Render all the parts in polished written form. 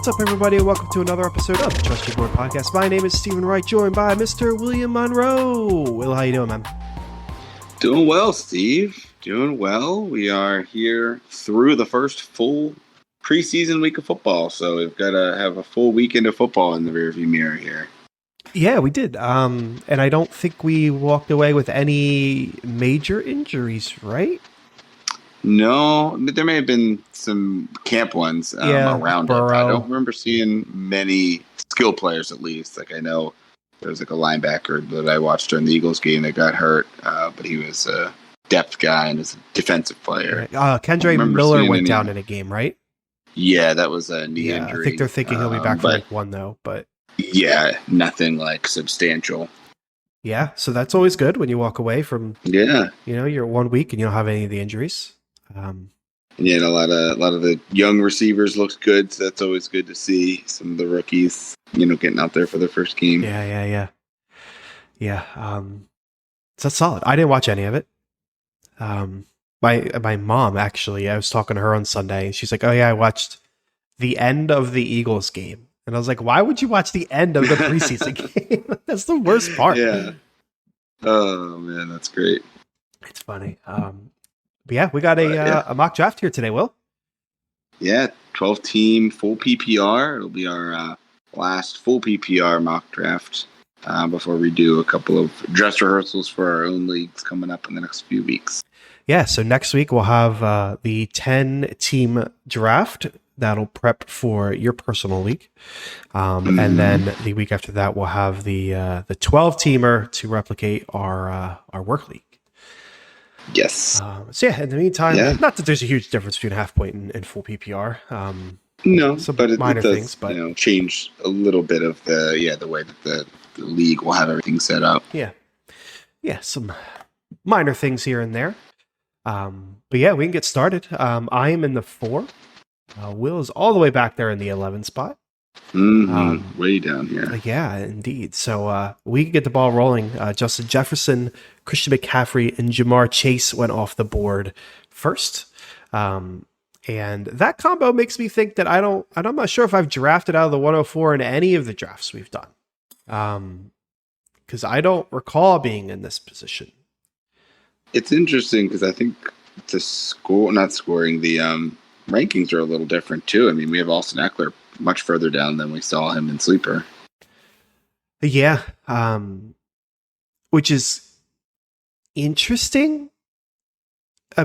What's up, everybody, and welcome to another episode of the Trust Your Board Podcast. My name is Stephen Wright, joined by Mr. William Monroe. Will, how you doing, man? Doing well, Steve. Doing well. We are here through the first full preseason week of football, so we've got to have a full weekend of football in the rearview mirror here. Yeah, we did. And I don't think we walked away with any major injuries, right? No, but there may have been some camp ones around Burrow. it. I don't remember seeing many skill players, at least. Like, I know there was like a linebacker that I watched during the Eagles game that got hurt, but he was a depth guy and is a defensive player. Kendre Miller went down in a game, right? Yeah, that was a knee injury. I think they're thinking he'll be back for week one, though. But yeah, nothing like substantial. Yeah, so that's always good when you walk away from. Yeah, you're 1 week and you don't have any of the injuries. Yeah, and a lot of the young receivers looked good, so that's always good to see some of the rookies, getting out there for their first game. Yeah. So that's solid. I didn't watch any of it. My mom, actually, I was talking to her on Sunday, and she's like, "Oh yeah, I watched the end of the Eagles game," and I was like, "Why would you watch the end of the preseason game? That's the worst part." Yeah. Oh man, that's great. It's funny. But yeah, we got a mock draft here today, Will. Yeah, 12-team full PPR. It'll be our last full PPR mock draft before we do a couple of dress rehearsals for our own leagues coming up in the next few weeks. Yeah, so next week we'll have the 10-team draft. That'll prep for your personal league. And then the week after that, we'll have the 12-teamer to replicate our work league. Yes. So yeah, in the meantime, not that there's a huge difference between half point and full PPR. No, some but minor it does, things, but change a little bit of the way that the league will have everything set up. Yeah, some minor things here and there. But yeah, we can get started. I am in the 4. Will is all the way back there in the 11 spot. Way down here. Yeah, indeed. So we can get the ball rolling. Justin Jefferson, Christian McCaffrey, and Jamar Chase went off the board first. And that combo makes me think that I'm not sure if I've drafted out of the 104 in any of the drafts we've done. Because I don't recall being in this position. It's interesting because I think the rankings are a little different too. I mean, we have Austin Eckler much further down than we saw him in Sleeper. Yeah, which is interesting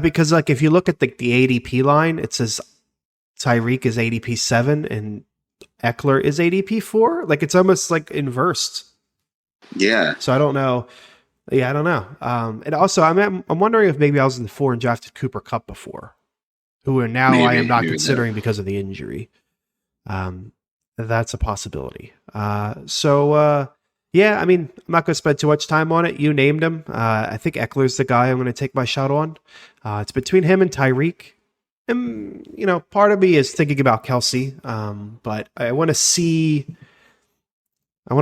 because, like, if you look at the ADP line, it says Tyreek is ADP 7 and Eckler is ADP 4. Like, it's almost like inversed. Yeah. So I don't know. Yeah, I don't know. And also, I'm wondering if maybe I was in the 4 and drafted Cooper Kupp before, who are now I am not considering because of the injury. That's a possibility. Yeah, I mean, I'm not going to spend too much time on it. You named him. I think Eckler's the guy I'm going to take my shot on. It's between him and Tyreek. And, part of me is thinking about Kelsey. But I want to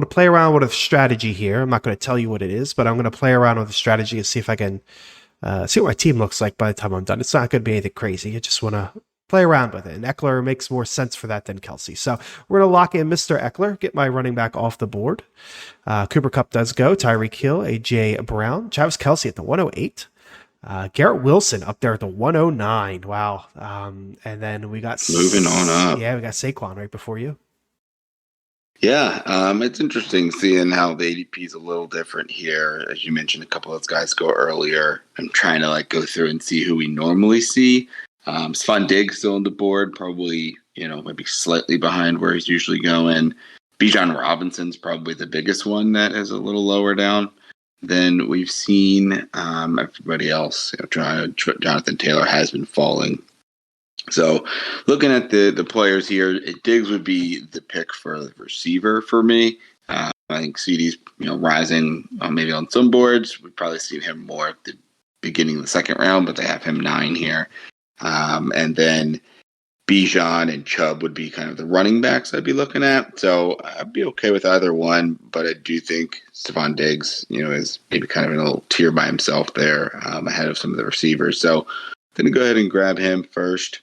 play around with a strategy here. I'm not going to tell you what it is, but I'm going to play around with a strategy and see if I can see what my team looks like by the time I'm done. It's not going to be anything crazy. I just want to play around with it. And Eckler makes more sense for that than Kelsey. So we're going to lock in Mr. Eckler, get my running back off the board. Cooper Kupp does go. Tyreek Hill, A.J. Brown, Travis Kelsey at the 108. Garrett Wilson up there at the 109. Wow. And then we got... Moving on up. Yeah, we got Saquon right before you. Yeah, it's interesting seeing how the ADP is a little different here. As you mentioned, a couple of those guys go earlier. I'm trying to go through and see who we normally see. Stephon Diggs still on the board, probably, maybe slightly behind where he's usually going. Bijan Robinson's probably the biggest one that is a little lower down than we've seen. Everybody else, Jonathan Taylor has been falling. So looking at the players here, Diggs would be the pick for the receiver for me. I think CD's, rising maybe on some boards. We've probably seen him more at the beginning of the second round, but they have him 9 here. And then Bijan and Chubb would be kind of the running backs I'd be looking at. So I'd be okay with either one, but I do think Stephon Diggs, is maybe kind of in a little tier by himself there ahead of some of the receivers. So I'm going to go ahead and grab him first.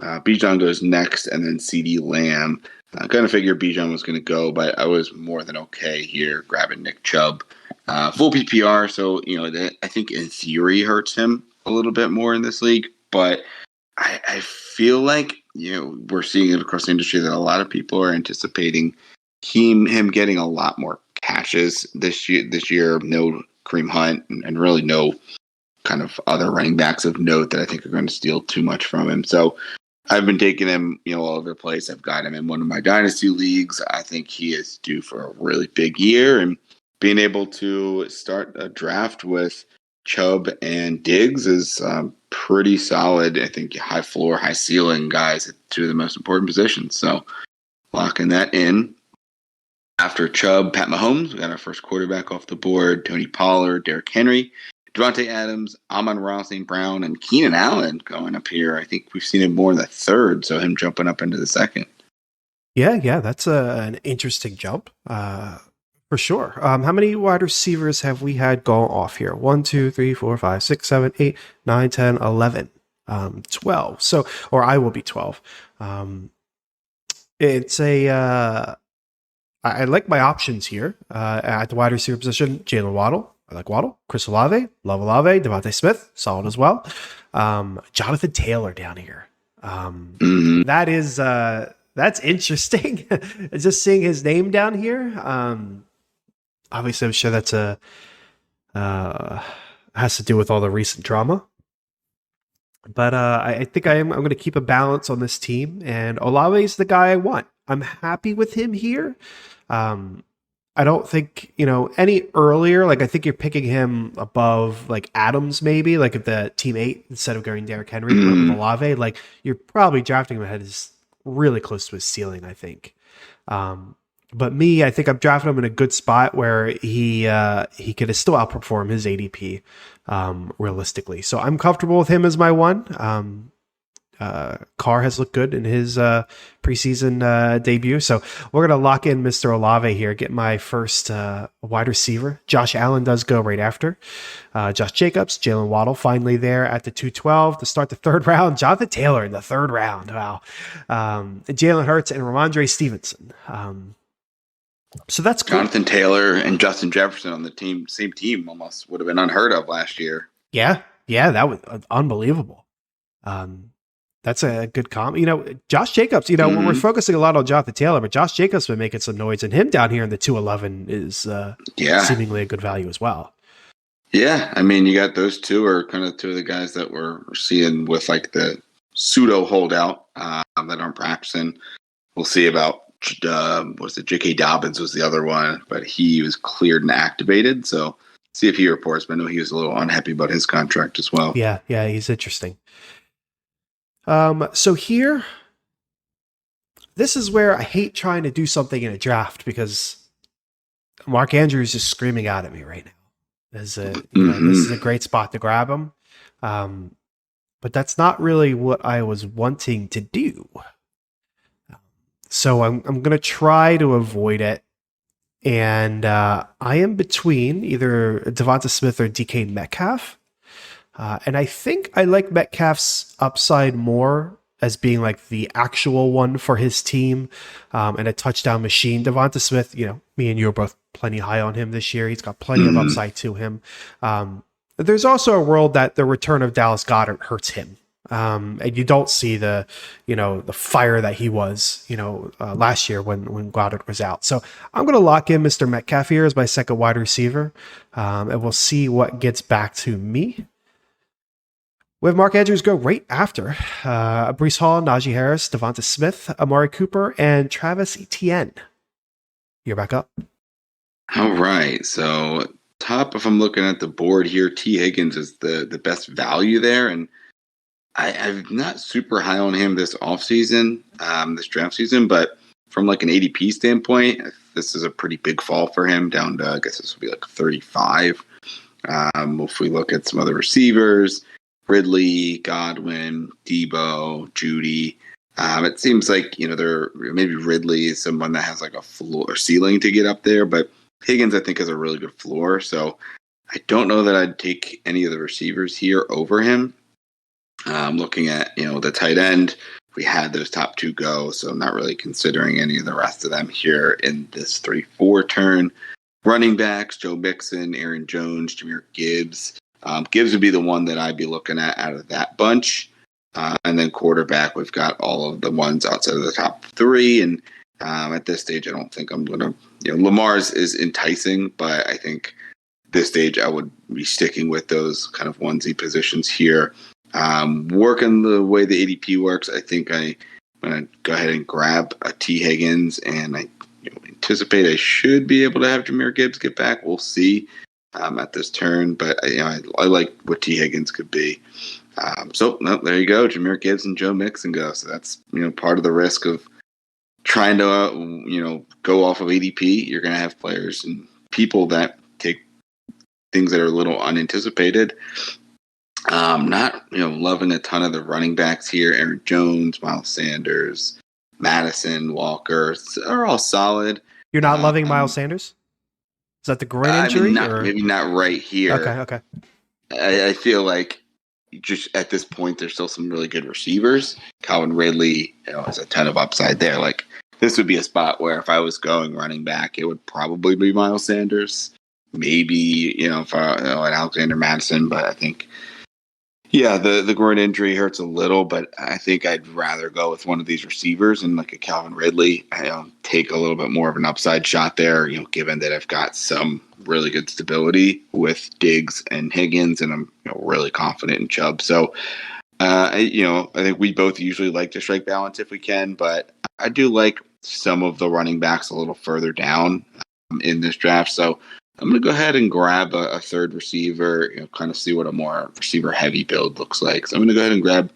Bijan goes next, and then CD Lamb. I kind of figured Bijan was going to go, but I was more than okay here grabbing Nick Chubb. Full PPR, so that I think in theory hurts him a little bit more in this league, but I feel like we're seeing it across the industry that a lot of people are anticipating him getting a lot more catches this year. This year, no Kareem Hunt and really no kind of other running backs of note that I think are going to steal too much from him. So I've been taking him, all over the place. I've got him in one of my dynasty leagues. I think he is due for a really big year, and being able to start a draft with Chubb and Diggs is pretty solid. I think high floor, high ceiling guys at two of the most important positions. So locking that in. After Chubb, Pat Mahomes, we got our first quarterback off the board. Tony Pollard, Derrick Henry, Devontae Adams, Amon-Ra St. Brown, and Keenan Allen going up here. I think we've seen him more in the third, so him jumping up into the second. Yeah, that's an interesting jump, for sure. How many wide receivers have we had go off here? 1, 2, 3, 4, 5, 6, 7, 8, 9, 10, 11, 12. So, or I will be 12. It's I like my options here at the wide receiver position. Jalen Waddle. I like Waddle. Chris Olave. Love Olave. Devontae Smith. Solid as well. Jonathan Taylor down here. That is that's interesting. Just seeing his name down here. Obviously, I'm sure that's has to do with all the recent drama. But I think I'm going to keep a balance on this team, and Olave is the guy I want. I'm happy with him here. I don't think, any earlier, like I think you're picking him above like Adams maybe, like at the team 8 instead of going Derrick Henry with Olave, like you're probably drafting him ahead is really close to his ceiling, I think. But me, I think I'm drafting him in a good spot where he could still outperform his ADP realistically. So I'm comfortable with him as my one. Carr has looked good in his preseason debut. So we're going to lock in Mr. Olave here, get my first wide receiver. Josh Allen does go right after. Josh Jacobs, Jalen Waddle finally there at the 212 to start the third round. Jonathan Taylor in the third round. Wow. Jalen Hurts and Ramondre Stevenson. So that's cool. Jonathan Taylor and Justin Jefferson on the same team almost would have been unheard of last year. Yeah, that was unbelievable. That's a good comment. Josh Jacobs, we're focusing a lot on Jonathan Taylor, but Josh Jacobs been making some noise, and him down here in the 211 is seemingly a good value as well. Yeah, I mean, you got those two are kind of two of the guys that we're seeing with like the pseudo holdout that aren't practicing. We'll see about J.K. Dobbins was the other one, but he was cleared and activated. So see if he reports. But I know he was a little unhappy about his contract as well. Yeah, he's interesting. So here, this is where I hate trying to do something in a draft because Mark Andrews is screaming out at me right now. This is a great spot to grab him. But that's not really what I was wanting to do. So I'm going to try to avoid it. And I am between either Devonta Smith or DK Metcalf. And I think I like Metcalf's upside more as being like the actual one for his team and a touchdown machine. Devonta Smith, me and you are both plenty high on him this year. He's got plenty of upside to him. There's also a world that the return of Dallas Goedert hurts him. And you don't see the fire that he was, last year when Goddard was out. So I'm going to lock in Mr. Metcalf here as my second wide receiver. And we'll see what gets back to me. We have Mark Andrews go right after Breece Hall, Najee Harris, Devonta Smith, Amari Cooper, and Travis Etienne. You're back up. All right. So top, if I'm looking at the board here, T. Higgins is the best value there. And I'm not super high on him this offseason, this draft season, but from like an ADP standpoint, this is a pretty big fall for him down to, I guess this would be like 35. If we look at some other receivers, Ridley, Godwin, Debo, Judy. It seems like, they're maybe Ridley is someone that has like a floor or ceiling to get up there, but Higgins, I think, has a really good floor. So I don't know that I'd take any of the receivers here over him. I'm looking at, the tight end. we had those top two go. So I'm not really considering any of the rest of them here in this 3-4 turn. Running backs, Joe Mixon, Aaron Jones, Jahmyr Gibbs. Gibbs would be the one that I'd be looking at out of that bunch. And then quarterback, we've got all of the ones outside of the top three. And at this stage, I don't think I'm going to, Lamar's is enticing, but I think this stage I would be sticking with those kind of onesie positions here. Working the way the ADP works, I think I'm going to go ahead and grab a T. Higgins, and I anticipate I should be able to have Jahmyr Gibbs get back. We'll see at this turn, but I like what T. Higgins could be. There you go. Jahmyr Gibbs and Joe Mixon go. So that's part of the risk of trying to go off of ADP. You're going to have players and people that take things that are a little unanticipated. Not loving a ton of the running backs here. Aaron Jones, Miles Sanders, Madison, Walker are all solid. You're not loving Miles Sanders? Is that the groin injury? Maybe not right here. Okay. I feel like just at this point, there's still some really good receivers. Calvin Ridley, has a ton of upside there. Like, this would be a spot where if I was going running back, it would probably be Miles Sanders. Maybe, if an Alexander Madison, but I think, the groin injury hurts a little, but I think I'd rather go with one of these receivers and like a Calvin Ridley. Take a little bit more of an upside shot there, given that I've got some really good stability with Diggs and Higgins, and I'm really confident in Chubb. So, I think we both usually like to strike balance if we can, but I do like some of the running backs a little further down in this draft. So I'm going to go ahead and grab a third receiver, kind of see what a more receiver-heavy build looks like. So I'm going to go ahead and grab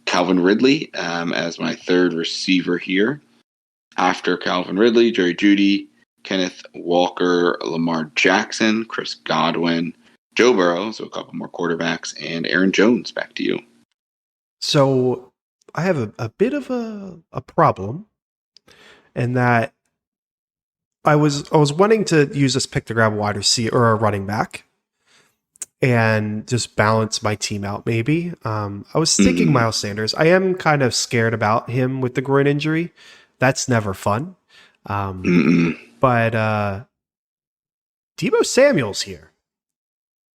Calvin Ridley as my third receiver here. After Calvin Ridley, Jerry Jeudy, Kenneth Walker, Lamar Jackson, Chris Godwin, Joe Burrow, so a couple more quarterbacks, and Aaron Jones. Back to you. So I have a bit of a problem in that I was wanting to use this pick to grab a wide receiver or a running back and just balance my team out. Maybe I was thinking Miles Sanders. I am kind of scared about him with the groin injury. That's never fun. But Deebo Samuel's here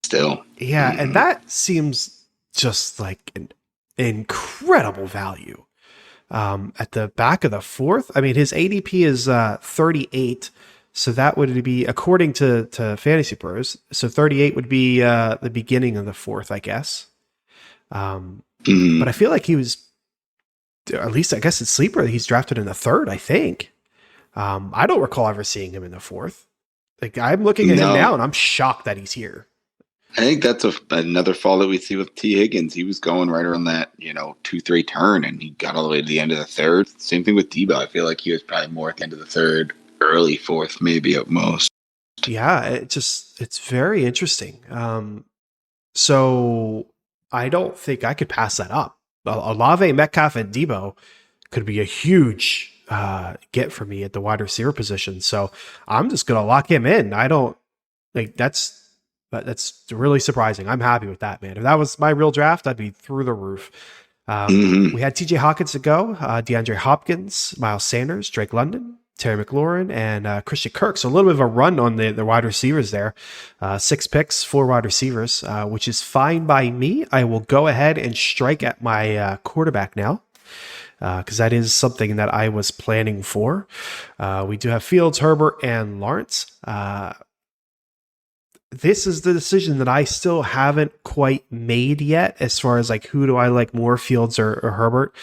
still. Yeah, and that seems just like an incredible value. At the back of the fourth, I mean, his ADP is 38, so that would be, according to Fantasy Pros, so 38 would be the beginning of the fourth, I guess. But I feel like he was, at least I guess it's sleeper, he's drafted in the third, I think. I don't recall ever seeing him in the fourth. Like, I'm looking at him now, and I'm shocked that he's here. I think that's another fall that we see with T. Higgins. He was going right around that, 2-3 turn, and he got all the way to the end of the third. Same thing with Deebo. I feel like he was probably more at the end of the third, early fourth, maybe at most. Yeah, it's very interesting. So I don't think I could pass that up. Olave, Metcalf, and Deebo could be a huge get for me at the wide receiver position. So I'm just going to lock him in. I don't like that's really surprising. I'm happy with that, man. If that was my real draft, I'd be through the roof. We had TJ Hawkins to go, DeAndre Hopkins, Miles Sanders, Drake London, Terry McLaurin, and Christian Kirk. So a little bit of a run on the wide receivers there. 6 picks, 4 wide receivers, which is fine by me. I will go ahead and strike at my quarterback now, because that is something that I was planning for. We do have Fields, Herbert, and Lawrence. This is the decision that I still haven't quite made yet, as far as like, who do I like more, Fields or Herbert?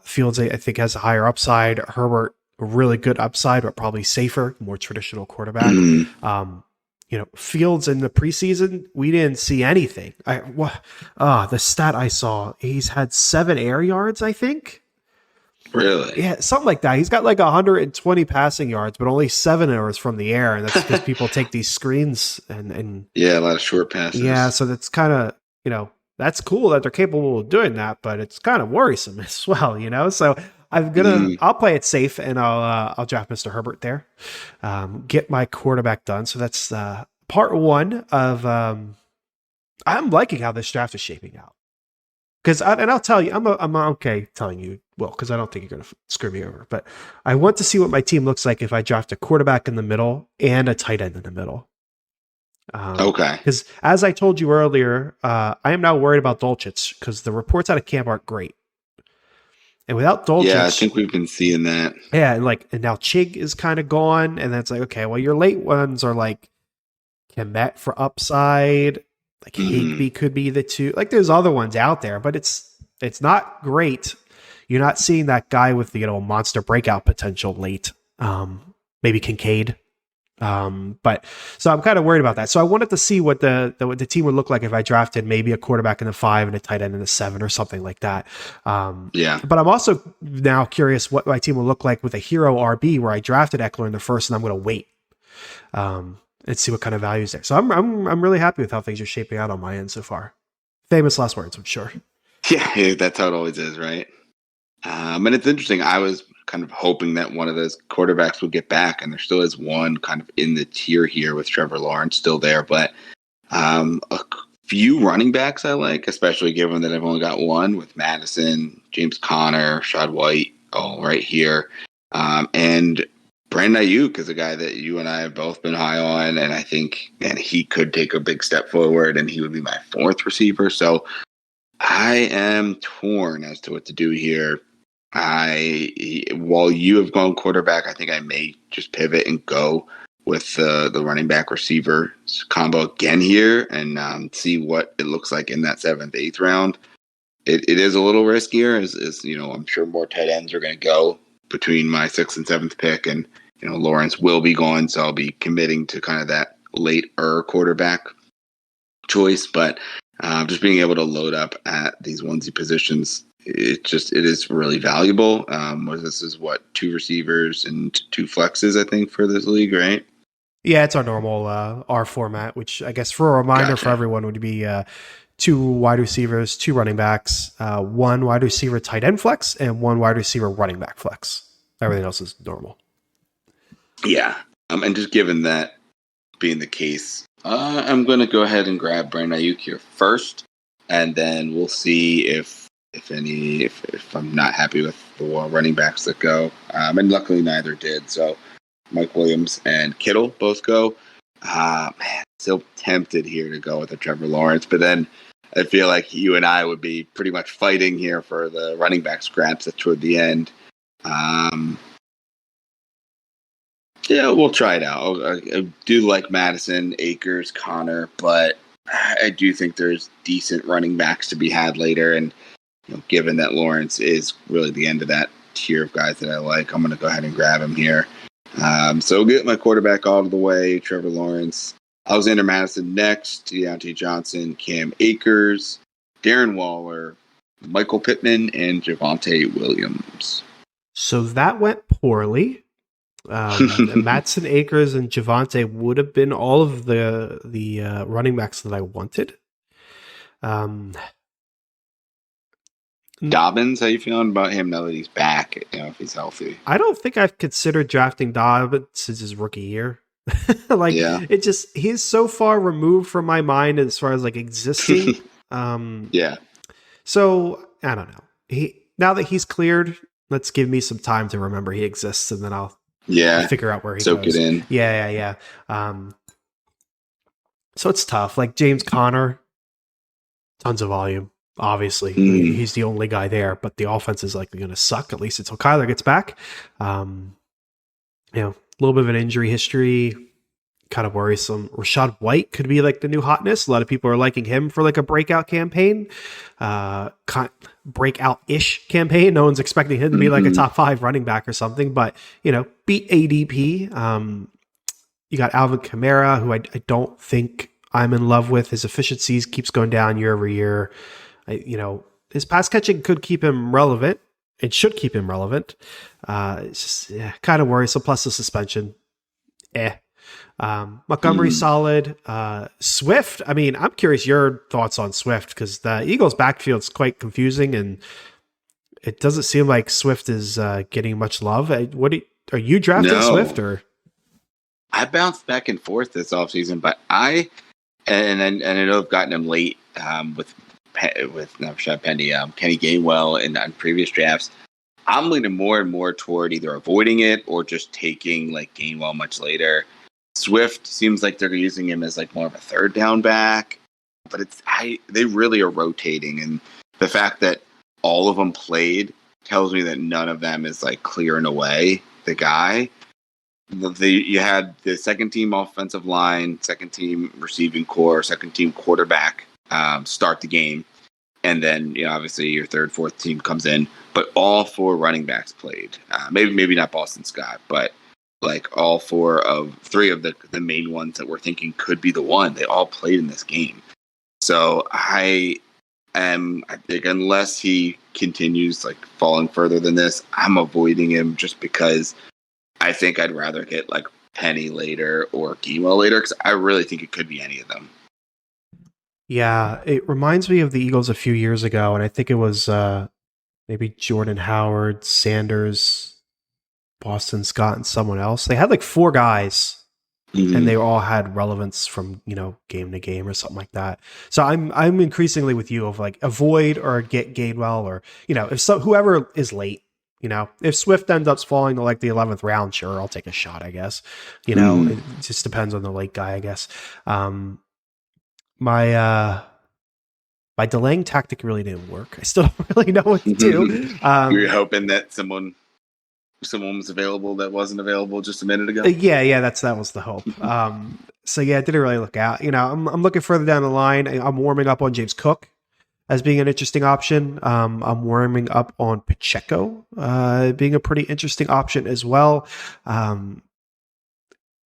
Fields, I think, has a higher upside. Herbert, a really good upside, but probably safer, more traditional quarterback. Fields in the preseason, we didn't see anything. The stat I saw, he's had 7 air yards, I think. Really? Yeah, something like that. He's got like 120 passing yards, but only 7 hours from the air, and that's because people take these screens and a lot of short passes. Yeah, so that's kind of that's cool that they're capable of doing that, but it's kind of worrisome as well, So I'll play it safe, and I'll draft Mr. Herbert there, get my quarterback done. So that's part one of. I'm liking how this draft is shaping out. Because and I'll tell you, I'm okay telling you, well, because I don't think you're going to screw me over. But I want to see what my team looks like if I draft a quarterback in the middle and a tight end in the middle. Okay. Because as I told you earlier, I am now worried about Dolchich because the reports out of camp aren't great. And without Yeah, I Dolchich, think we've been seeing that. yeah, and now Chig is kind of gone, and then it's like, okay, well, your late ones are like Kemet for upside, like Hmm. Higby could be the two. Like there's other ones out there, but it's not great. You're not seeing that guy with the monster breakout potential late. Maybe Kincaid. But so I'm kind of worried about that. So I wanted to see what the team would look like if I drafted maybe a quarterback in the 5 and a tight end in the 7 or something like that. Yeah. But I'm also now curious what my team will look like with a hero RB where I drafted Eckler in the first and I'm going to wait and see what kind of values there. So I'm really happy with how things are shaping out on my end so far. Famous last words, I'm sure. Yeah, that's how it always is, right? And it's interesting. I was kind of hoping that one of those quarterbacks would get back, and there still is one kind of in the tier here with Trevor Lawrence still there. But a few running backs I like, especially given that I've only got one with Madison, James Conner, Shad White, all right here. And Brandon Ayuk is a guy that you and I have both been high on, and I think he could take a big step forward, and he would be my 4th receiver. So I am torn as to what to do here. While you have gone quarterback, I think I may just pivot and go with the running back receiver combo again here and see what it looks like in that 7th, 8th round. It is a little riskier, as I'm sure more tight ends are going to go between my 6th and 7th pick, and Lawrence will be gone, so I'll be committing to kind of that later quarterback choice, but just being able to load up at these onesie positions, it is really valuable. This is what 2 receivers and 2 flexes, I think, for this league, right? Yeah, it's our normal R format, which I guess for a reminder for Gotcha. everyone would be 2 wide receivers, 2 running backs, 1 wide receiver tight end flex, and 1 wide receiver running back flex. Everything else is normal. Yeah. And just given that being the case, I'm going to go ahead and grab Brandon Ayuk here first, and then we'll see if I'm not happy with the running backs that go. And luckily neither did. So Mike Williams and Kittle both go. Man, still tempted here to go with a Trevor Lawrence, but then I feel like you and I would be pretty much fighting here for the running back scraps toward the end. Yeah, we'll try it out. I do like Madison, Akers, Connor, but I do think there's decent running backs to be had later. And given that Lawrence is really the end of that tier of guys that I like, I'm going to go ahead and grab him here. So get my quarterback all the way, Trevor Lawrence. Alexander Madison next, Deontay Johnson, Cam Akers, Darren Waller, Michael Pittman, and Javonte Williams. So that went poorly. Matson, Akers, and Javante would have been all of the running backs that I wanted. Dobbins, how you feeling about him now that he's back? If he's healthy. I don't think I've considered drafting Dobbins since his rookie year. Yeah. He's so far removed from my mind as far as like existing. Yeah. So I don't know. Now that he's cleared, let's give me some time to remember he exists, and then I'll figure out where he soak goes. it in. Yeah. So it's tough. Like James Conner, tons of volume. Obviously, he's the only guy there, but the offense is likely going to suck at least until Kyler gets back. A little bit of an injury history, kind of worrisome. Rashad White could be like the new hotness. A lot of people are liking him for like a breakout campaign, breakout-ish campaign. No one's expecting him to be like a top 5 running back or something, but beat ADP. You got Alvin Kamara, who I don't think I'm in love with. His efficiencies keeps going down year over year. His pass catching could keep him relevant. It should keep him relevant. It's just kind of worrisome. Plus the suspension. Montgomery solid. Swift. I mean, I'm curious your thoughts on Swift because the Eagles' backfield's quite confusing, and it doesn't seem like Swift is getting much love. Are you drafting Swift or? I bounced back and forth this offseason, but I know I've gotten him late with Penny, Kenny Gainwell in on previous drafts. I'm leaning more and more toward either avoiding it or just taking like Gainwell much later. Swift seems like they're using him as like more of a third down back, but they really are rotating, and the fact that all of them played tells me that none of them is like clearing away the guy. You had the second team offensive line, second team receiving core, second team quarterback start the game. And then, obviously your third, fourth team comes in, but all four running backs played. Maybe not Boston Scott, but like three of the main ones that we're thinking could be the one. They all played in this game. So I think unless he continues like falling further than this, I'm avoiding him just because I think I'd rather get like Penny later or Gainwell later because I really think it could be any of them. Yeah, it reminds me of the Eagles a few years ago, and I think it was maybe Jordan Howard, Sanders, Boston Scott, and someone else. They had like four guys, and they all had relevance from game to game or something like that. So I'm increasingly with you of like avoid or get Gainwell, or if whoever is late. If Swift ends up falling to like the 11th round, sure, I'll take a shot, I guess. It just depends on the late guy, I guess. My delaying tactic really didn't work. I still don't really know what to do. We were hoping that someone was available that wasn't available just a minute ago. Yeah, that was the hope. So yeah, it didn't really look out. I'm looking further down the line. I'm warming up on James Cook as being an interesting option. I'm warming up on Pacheco being a pretty interesting option as well.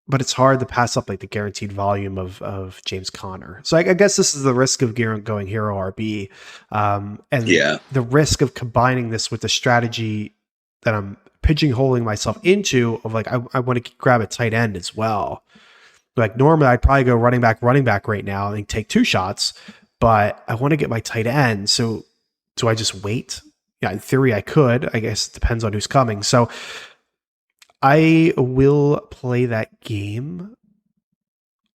But it's hard to pass up like the guaranteed volume of James Conner. So I guess this is the risk of going hero RB, and the risk of combining this with the strategy that I'm pigeonholing myself into of like I want to grab a tight end as well. Like normally I'd probably go running back right now and take two shots, but I want to get my tight end. So do I just wait? Yeah, in theory I could. I guess it depends on who's coming. So I will play that game.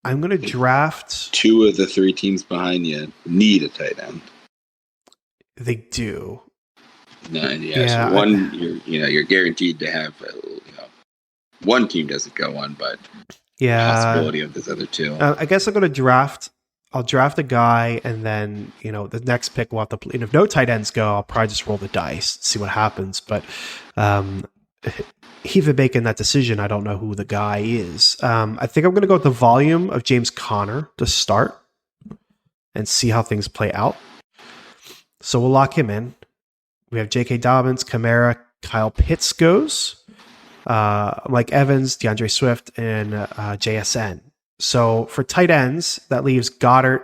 I'm going to draft. Two of the three teams behind you need a tight end. They do. No, so one, you're guaranteed to have. One team doesn't go on, but possibility of this other two. I guess I'm going to draft. I'll draft a guy, and then the next pick will have to. If no tight ends go, I'll probably just roll the dice, see what happens. But even making that decision, I don't know who the guy is. I think I'm going to go with the volume of James Conner to start and see how things play out. So we'll lock him in. We have J.K. Dobbins, Kamara, Kyle Pitts goes, Mike Evans, DeAndre Swift, and JSN. So for tight ends, that leaves Goddard,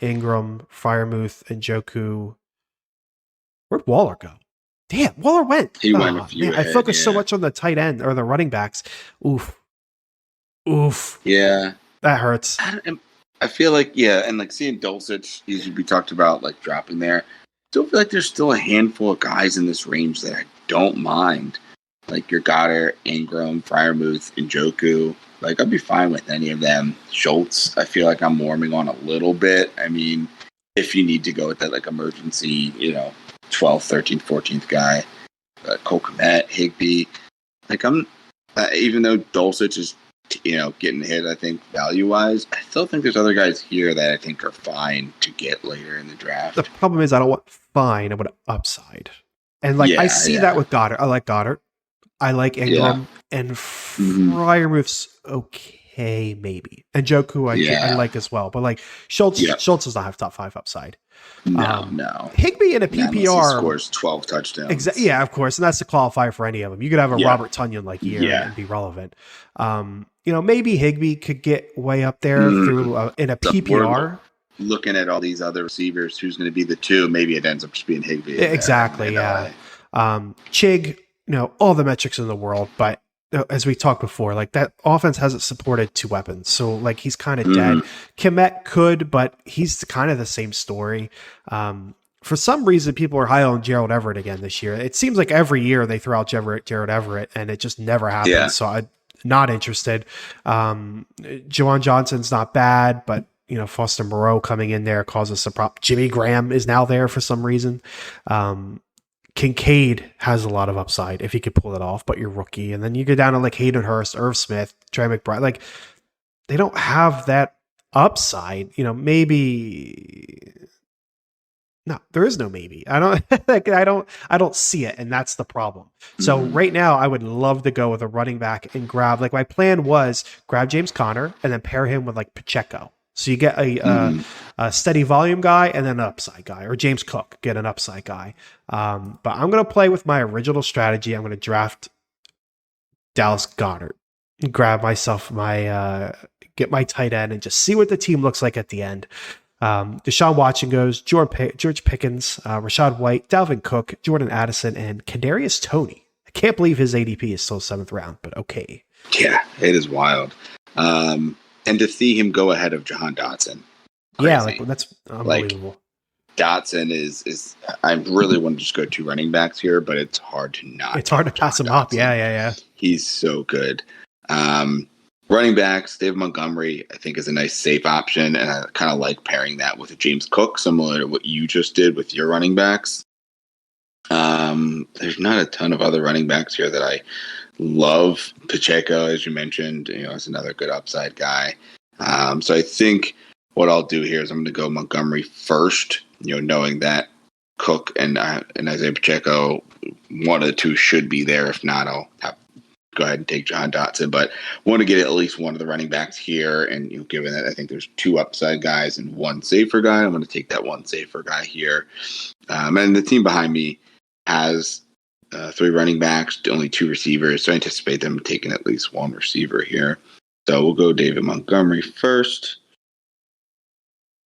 Ingram, Freiermuth, and Njoku. Where'd Waller go? Damn, Waller went. He went a few ahead, I focused so much on the tight end or the running backs. Oof. Yeah. That hurts. I feel like, and like seeing Dulcich, as we talked about, like dropping there, still feel like there's still a handful of guys in this range that I don't mind. Like your Goddard, Ingram, Freiermuth, and Njoku. Like I'd be fine with any of them. Schultz, I feel like I'm warming on a little bit. I mean, if you need to go with that like emergency, 12th, 13th, 14th guy, Cole Kmet, Higbee. Like I'm, even though Dulcich is, getting hit, I think value wise, I still think there's other guys here that I think are fine to get later in the draft. The problem is I don't want fine, I want upside. And I see that with Goddard. I like Goddard. I like Ingram and Freiermuth's okay, maybe. And Njoku I like as well. But Schultz does not have top 5 upside. No. Higbee in a PPR he scores 12 touchdowns. Yeah, of course, and that's the qualifier for any of them. You could have a Robert Tonyan year and be relevant. Maybe Higbee could get way up there through in a PPR. Looking at all these other receivers, who's going to be the two? Maybe it ends up just being Higbee. Exactly. Chig, all the metrics in the world, but as we talked before, that offense hasn't supported two weapons. So he's kind of dead. Kmet could, but he's kind of the same story. For some reason, people are high on Gerald Everett again this year. It seems like every year they throw out Gerald Everett and it just never happens. Yeah. So I'm not interested. Jawan Johnson's not bad, but Foster Moreau coming in there causes some problem. Jimmy Graham is now there for some reason. Kincaid has a lot of upside if he could pull it off, but you're rookie. And then you go down to like Hayden Hurst, Irv Smith, Trey McBride. Like, they don't have that upside. Maybe. No, there is no maybe. I don't like. I don't see it, and that's the problem. So right now, I would love to go with a running back and grab. Like, my plan was grab James Conner and then pair him with like Pacheco. So you get a steady volume guy and then an upside guy, or James Cook, get an upside guy. But I'm going to play with my original strategy. I'm going to draft Dallas Goedert, grab myself get my tight end, and just see what the team looks like at the end. Deshaun Watson goes, George Pickens, Rashad White, Dalvin Cook, Jordan Addison, and Kadarius Toney. I can't believe his ADP is still 7th round, but okay. Yeah, it is wild. And to see him go ahead of Jahan Dotson. Crazy. Yeah, that's unbelievable. Like, Dotson is I really want to just go 2 running backs here, but it's hard to not. It's hard to pass him up. Yeah. He's so good. Running backs, David Montgomery, I think, is a nice safe option, and I kind of like pairing that with a James Cook, similar to what you just did with your running backs. There's not a ton of other running backs here that I love. Pacheco, as you mentioned, is another good upside guy. So I think what I'll do here is I'm going to go Montgomery first, knowing that Cook and Isaiah Pacheco, one of the two should be there. If not, I'll go ahead and take Jahan Dotson. But want to get at least one of the running backs here. And given that I think there's 2 upside guys and 1 safer guy, I'm going to take that 1 safer guy here. And the team behind me has 3 running backs, only 2 receivers. So I anticipate them taking at least 1 receiver here. So we'll go David Montgomery first.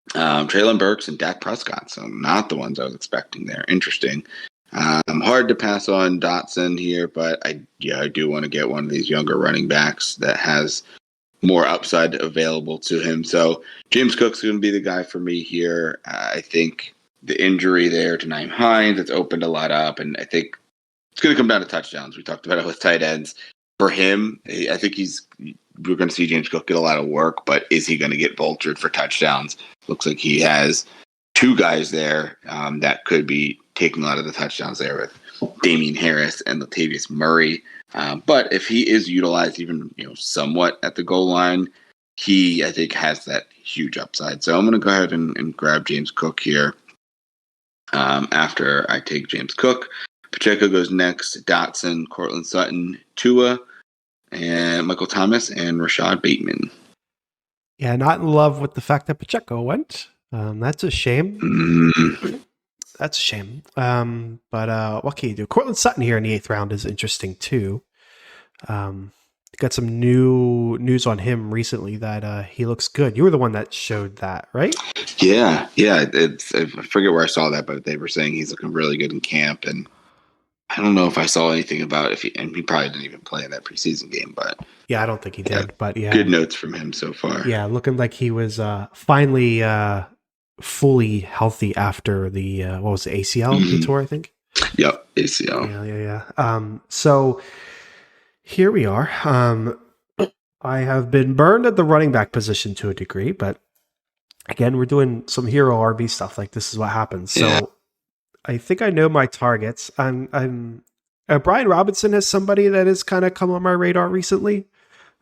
Traylon Burks and Dak Prescott. So not the ones I was expecting there. Interesting. Hard to pass on Dotson here, but I do want to get one of these younger running backs that has more upside available to him. So James Cook's going to be the guy for me here. I think the injury there to Nyheim Hines, it's opened a lot up, and I think it's going to come down to touchdowns. We talked about it with tight ends. For him, I think we're going to see James Cook get a lot of work, but is he going to get vultured for touchdowns? Looks like he has 2 guys there that could be taking a lot of the touchdowns there with Damian Harris and Latavius Murray. But if he is utilized even somewhat at the goal line, he, I think, has that huge upside. So I'm going to go ahead and grab James Cook here after I take James Cook. Pacheco goes next, Dotson, Cortland Sutton, Tua, and Michael Thomas, and Rashad Bateman. Yeah, not in love with the fact that Pacheco went. That's a shame. That's a shame. But what can you do? Cortland Sutton here in the 8th round is interesting too. Got some news on him recently that he looks good. You were the one that showed that, right? Yeah. I forget where I saw that, but they were saying he's looking really good in camp, and I don't know if I saw anything about if he probably didn't even play in that preseason game, but yeah, I don't think he did. But yeah, good notes from him so far. Yeah, looking like he was finally fully healthy after the what was the ACL he tore, I think. Yep, ACL. Yeah. So here we are. I have been burned at the running back position to a degree, but again, we're doing some hero RB stuff. Like, this is what happens. So I think I know my targets. I'm Brian Robinson is somebody that has kind of come on my radar recently.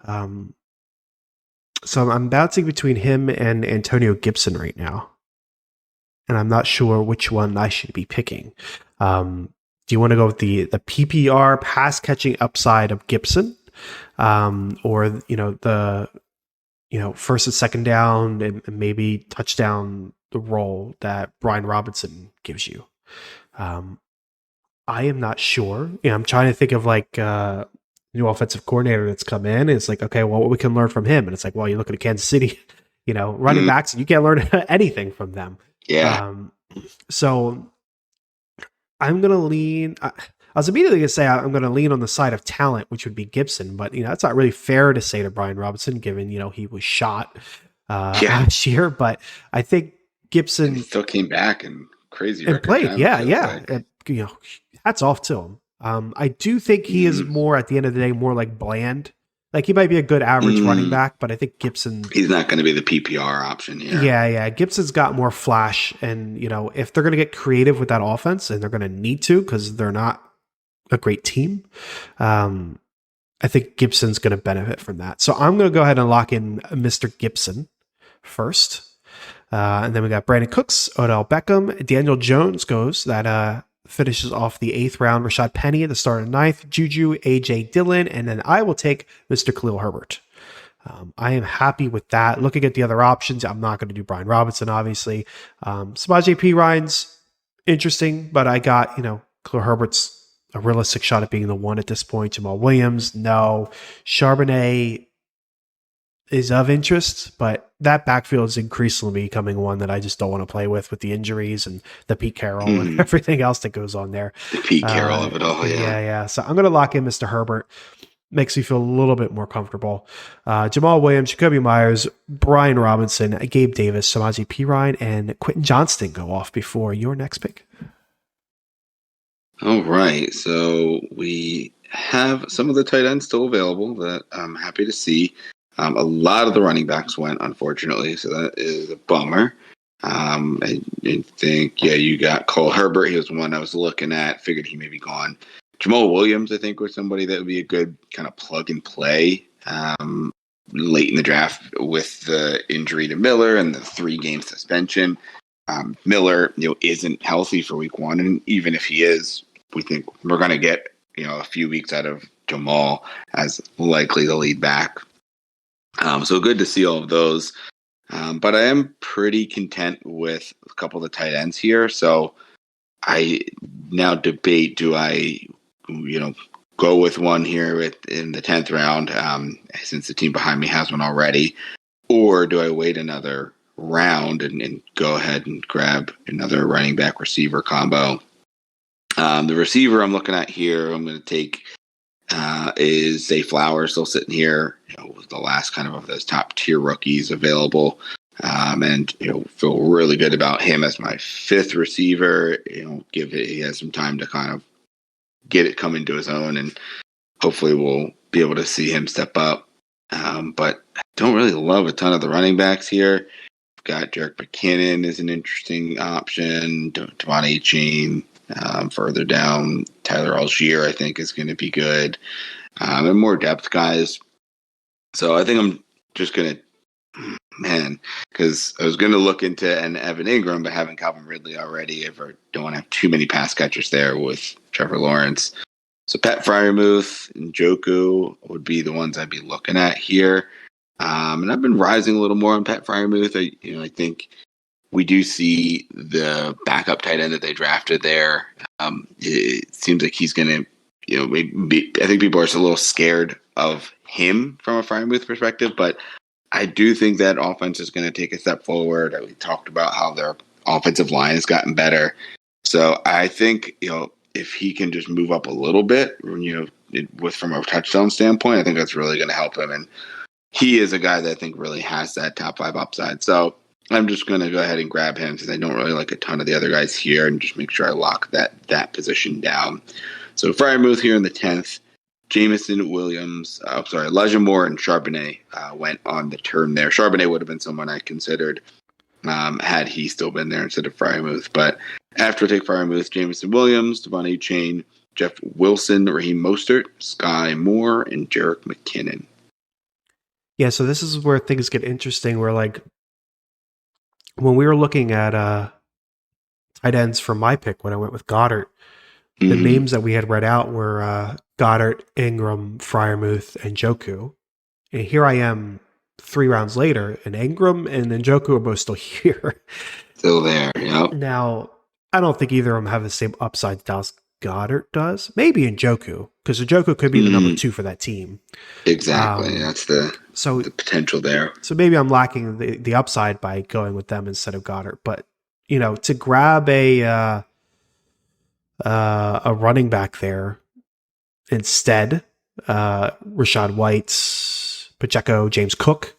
So I'm bouncing between him and Antonio Gibson right now, and I'm not sure which one I should be picking. Do you want to go with the PPR pass catching upside of Gibson, or the first and second down and maybe touchdown the role that Brian Robinson gives you? I am not sure. I'm trying to think of like new offensive coordinator that's come in. And it's like, okay, well, what we can learn from him. And it's like, well, you look at Kansas City, running backs, and you can't learn anything from them. Yeah. So I'm going to lean. I was immediately going to say I'm going to lean on the side of talent, which would be Gibson. But, it's not really fair to say to Brian Robinson, given, he was shot last year. But I think Gibson he still came back and crazy and played. time, Yeah. And, hats off to him. I do think he is more, at the end of the day, more like bland. Like he might be a good average running back, but I think Gibson. He's not going to be the PPR option here. Yeah. Gibson's got more flash, and if they're going to get creative with that offense, and they're going to need to because they're not a great team, I think Gibson's going to benefit from that. So I'm going to go ahead and lock in Mr. Gibson first. And then we got Brandon Cooks, Odell Beckham, Daniel Jones goes. That finishes off the 8th round. Rashad Penny at the start of the 9th. Juju, AJ Dillon, and then I will take Mr. Khalil Herbert. I am happy with that. Looking at the other options, I'm not going to do Brian Robinson, obviously. Samaje Perine's interesting, but I got, Khalil Herbert's a realistic shot at being the one at this point. Jamal Williams, no. Charbonnet is of interest, but that backfield is increasingly becoming one that I just don't want to play with the injuries and the Pete Carroll and everything else that goes on there. The Pete Carroll of it all, yeah. Yeah. So I'm going to lock in Mr. Herbert. Makes me feel a little bit more comfortable. Jamal Williams, Jacoby Myers, Brian Robinson, Gabe Davis, Samaje Perine, and Quentin Johnston go off before your next pick. All right. So we have some of the tight ends still available that I'm happy to see. A lot of the running backs went, unfortunately, so that is a bummer. I think, you got Cole Herbert. He was the one I was looking at. Figured he may be gone. Jamal Williams, I think, was somebody that would be a good kind of plug and play late in the draft with the injury to Miller and the 3-game suspension. Miller, isn't healthy for week 1, and even if he is, we think we're going to get, a few weeks out of Jamal as likely the lead back. So good to see all of those. But I am pretty content with a couple of the tight ends here. So I now debate, do I, go with one here in the 10th round, since the team behind me has one already, or do I wait another round and go ahead and grab another running back receiver combo? The receiver I'm looking at here, I'm going to take is Zay Flowers, still sitting here, was the last kind of those top tier rookies available. And feel really good about him as my 5th receiver. He has some time to kind of get it come into his own, and hopefully we'll be able to see him step up. But I don't really love a ton of the running backs here. I've got Jerick McKinnon is an interesting option. Devon Achane. Further down, Tyler Algier, I think, is going to be good. And more depth guys. So I think I'm just going to, because I was going to look into an Evan Ingram, but having Calvin Ridley already, if I don't want to have too many pass catchers there with Trevor Lawrence. So Pat Freiermuth and Njoku would be the ones I'd be looking at here. And I've been rising a little more on Pat Freiermuth. I think we do see the backup tight end that they drafted there. It seems like he's going to, maybe, I think people are just a little scared of him from a Freiermuth perspective, but I do think that offense is going to take a step forward. We talked about how their offensive line has gotten better. So I think, if he can just move up a little bit, from a touchdown standpoint, I think that's really going to help him. And he is a guy that I think really has that top 5 upside. So I'm just going to go ahead and grab him since I don't really like a ton of the other guys here, and just make sure I lock that position down. So Freiermuth here in the 10th. Jameson Williams, Elijah Moore and Charbonnet went on the turn there. Charbonnet would have been someone I considered had he still been there instead of Freiermuth. But after I take Freiermuth, Jameson Williams, Devon Achane, Jeff Wilson, Raheem Mostert, Sky Moore, and Jerick McKinnon. Yeah, so this is where things get interesting. Where when we were looking at tight ends for my pick, when I went with Goddard, the names that we had read out were Goddard, Ingram, Freiermuth, and Njoku. And here I am 3 rounds later, and Ingram and Njoku are both still here. Still there, yep. Now, I don't think either of them have the same upside Dallas Goddard does. Maybe Njoku, because Njoku could be the number 2 for that team. Exactly. That's the potential there. So maybe I'm lacking the upside by going with them instead of Goddard. But, to grab a running back there instead, Rashad White, Pacheco, James Cook,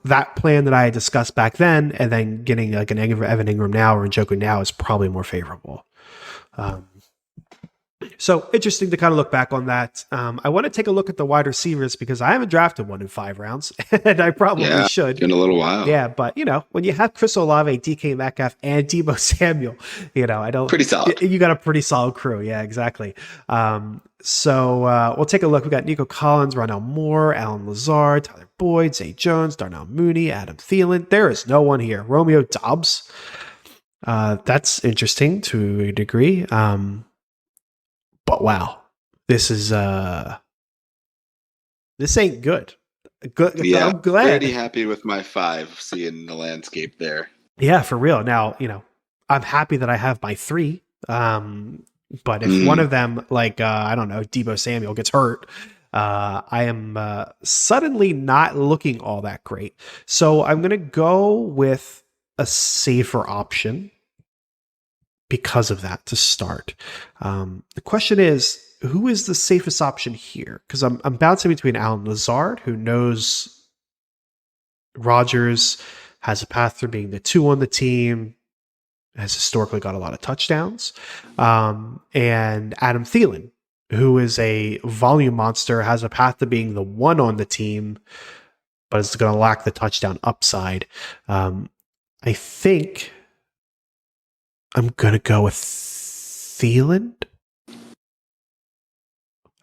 that plan that I had discussed back then, and then getting like an Evan Ingram now or Njoku now is probably more favorable. So interesting to kind of look back on that. I want to take a look at the wide receivers because I haven't drafted one in 5 rounds, and I probably Yeah, it's should. been a little while. Yeah, but when you have Chris Olave, DK Metcalf, and Debo Samuel, I don't. Pretty solid. You got a pretty solid crew. Yeah, exactly. So we'll take a look. We got Nico Collins, Ronell Moore, Alan Lazard, Tyler Boyd, Zay Jones, Darnell Mooney, Adam Thielen. There is no one here. Romeo Dobbs. That's interesting to a degree. But wow, this is this ain't good. Good. Yeah, I'm glad. pretty happy with my 5 seeing the landscape there. Yeah, for real. Now, I'm happy that I have my 3. But if one of them, like I don't know, Debo Samuel gets hurt, I am suddenly not looking all that great. So I'm gonna go with a safer option because of that to start. The question is, who is the safest option here? Because I'm bouncing between Alan Lazard, who knows Rodgers, has a path to being the 2 on the team, has historically got a lot of touchdowns, and Adam Thielen, who is a volume monster, has a path to being the 1 on the team, but is going to lack the touchdown upside. I think I'm going to go with Thielen.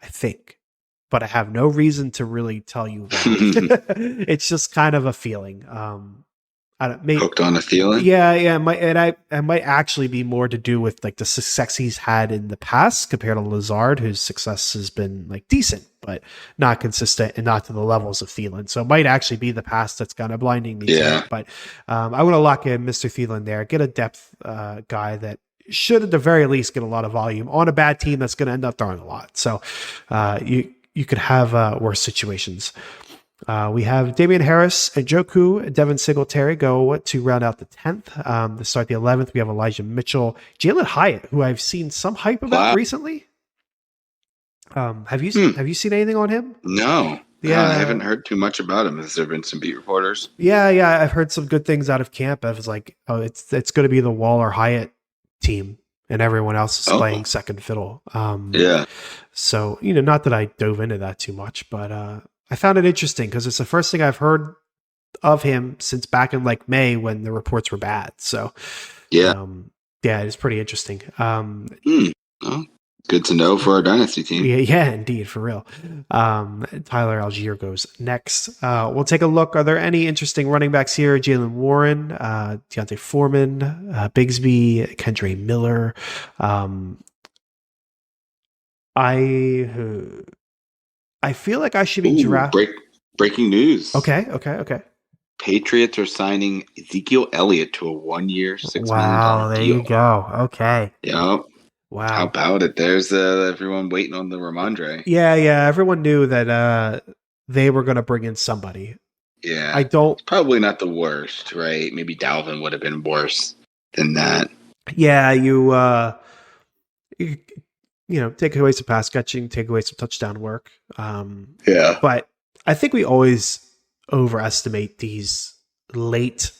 I think. But I have no reason to really tell you why. It's just kind of a feeling. I don't, maybe, Hooked on a Thielen? Yeah. I might actually be more to do with like the success he's had in the past compared to Lazard, whose success has been like decent, but not consistent and not to the levels of Thielen. So it might actually be the past that's kind of blinding me. Yeah. But I want to lock in Mr. Thielen there, get a depth guy that should at the very least get a lot of volume on a bad team that's going to end up throwing a lot. So you could have worse situations. We have Damian Harris, Njoku, Devin Singletary go to round out the 10th. To start the 11th, we have Elijah Mitchell, Jalen Hyatt, who I've seen some hype about recently. Have you seen anything on him? No. Yeah, I haven't heard too much about him. Has there been some beat reporters? Yeah, I've heard some good things out of camp. I was like, oh, it's going to be the Waller Hyatt team, and everyone else is playing second fiddle. Yeah. So not that I dove into that too much, but I found it interesting because it's the first thing I've heard of him since back in like May when the reports were bad. So yeah, it's pretty interesting. Well, good to know for our dynasty team. Yeah, indeed, for real. Tyler Algier goes next. We'll take a look. Are there any interesting running backs here? Jalen Warren, Deontay Foreman, Bigsby, Kendre Miller. I feel like I should be breaking news. Okay. Patriots are signing Ezekiel Elliott to a 1-year, $6 million deal. Wow, there you go. Okay. Yep. Wow. How about it? There's everyone waiting on the Ramondre. Yeah. Everyone knew that they were going to bring in somebody. Yeah. It's probably not the worst, right? Maybe Dalvin would have been worse than that. Yeah, you take away some pass catching, take away some touchdown work. Yeah. But I think we always overestimate these late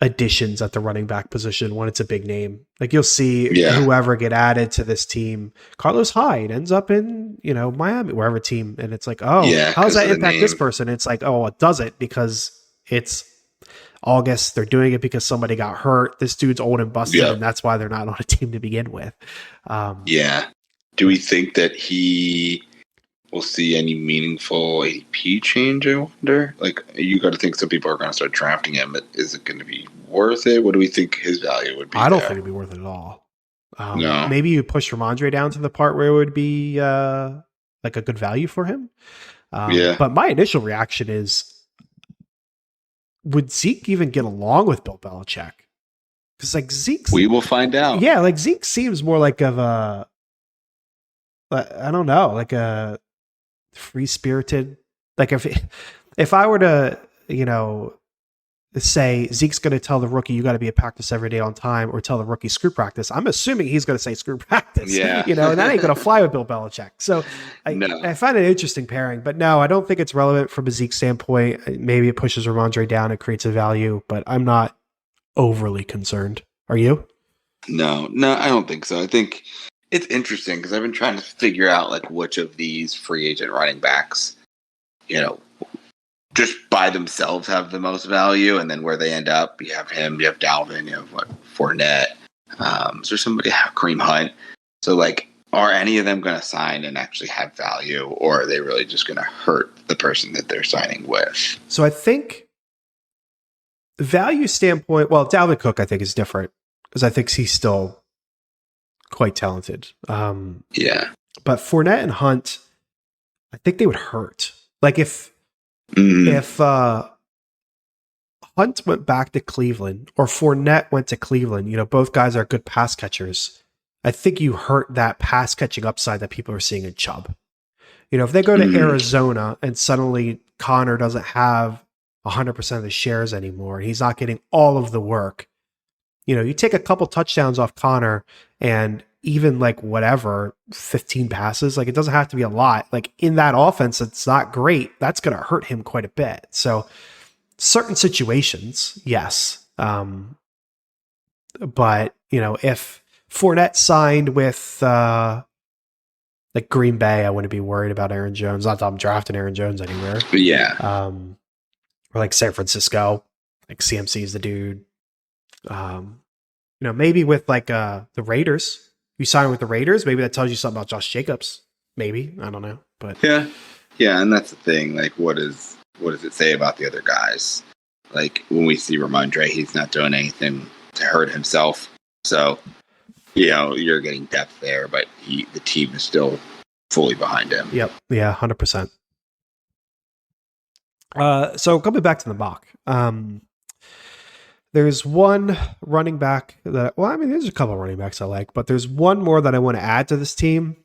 additions at the running back position when it's a big name. Like you'll see whoever get added to this team. Carlos Hyde ends up in, Miami, wherever team. And it's like, how does that impact this person? It's like, it doesn't because it's August. They're doing it because somebody got hurt. This dude's old and busted, and that's why they're not on a team to begin with. Do we think that he will see any meaningful ADP change, I wonder? Like, you got to think some people are going to start drafting him, but is it going to be worth it? What do we think his value would be? I don't think it'd be worth it at all. No. Maybe you push Ramondre down to the part where it would be like a good value for him. But my initial reaction is, would Zeke even get along with Bill Belichick? Because like we will find out. Yeah, like Zeke seems more like of a, I don't know, like a free spirited. Like if I were to, say Zeke's going to tell the rookie you got to be at practice every day on time, or tell the rookie screw practice, I'm assuming he's going to say screw practice. Yeah, and that ain't going to fly with Bill Belichick. So I find it an interesting pairing, but no, I don't think it's relevant from a Zeke standpoint. Maybe it pushes Ramondre down, it creates a value, but I'm not overly concerned. Are you? No, I don't think so. I think It's interesting because I've been trying to figure out like which of these free agent running backs, you know, just by themselves have the most value, and then where they end up, you have him, you have Dalvin, you have Fournette. Is there somebody, Kareem Hunt? So like, are any of them going to sign and actually have value, or are they really just going to hurt the person that they're signing with? So I think the value standpoint, well, Dalvin Cook I think is different because I think he's still quite talented. Yeah. But Fournette and Hunt, I think they would hurt. Like if Hunt went back to Cleveland or Fournette went to Cleveland, both guys are good pass catchers. I think you hurt that pass catching upside that people are seeing in Chubb. If they go to Arizona and suddenly Connor doesn't have 100% of the shares anymore, and he's not getting all of the work, you take a couple touchdowns off Connor and even 15 passes, it doesn't have to be a lot. In that offense, it's not great. That's going to hurt him quite a bit. So certain situations, yes. But, if Fournette signed with Green Bay, I wouldn't be worried about Aaron Jones. Not that I'm drafting Aaron Jones anywhere. Yeah. Or San Francisco, CMC is the dude. Maybe with the Raiders. You sign with the Raiders, maybe that tells you something about Josh Jacobs. Maybe. I don't know. But yeah, and that's the thing. What does it say about the other guys? When we see Ramondre, he's not doing anything to hurt himself. So, you're getting depth there, but the team is still fully behind him. Yep. Yeah, 100%. So coming back to the mock, there's one running back there's a couple of running backs I like, but there's one more that I want to add to this team.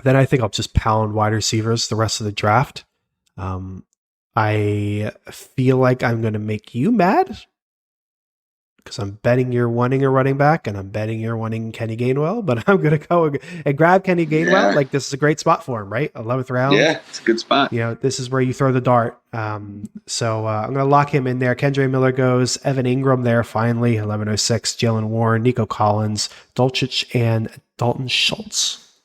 Then I think I'll just pound wide receivers the rest of the draft. I feel like I'm going to make you mad because I'm betting you're wanting a running back and I'm betting you're wanting Kenny Gainwell, but I'm going to go and grab Kenny Gainwell. Yeah. This is a great spot for him, right? 11th round. Yeah, it's a good spot. This is where you throw the dart. So I'm going to lock him in there. Kendre Miller goes, Evan Ingram there finally, 1106, Jalen Warren, Nico Collins, Dulcich, and Dalton Schultz.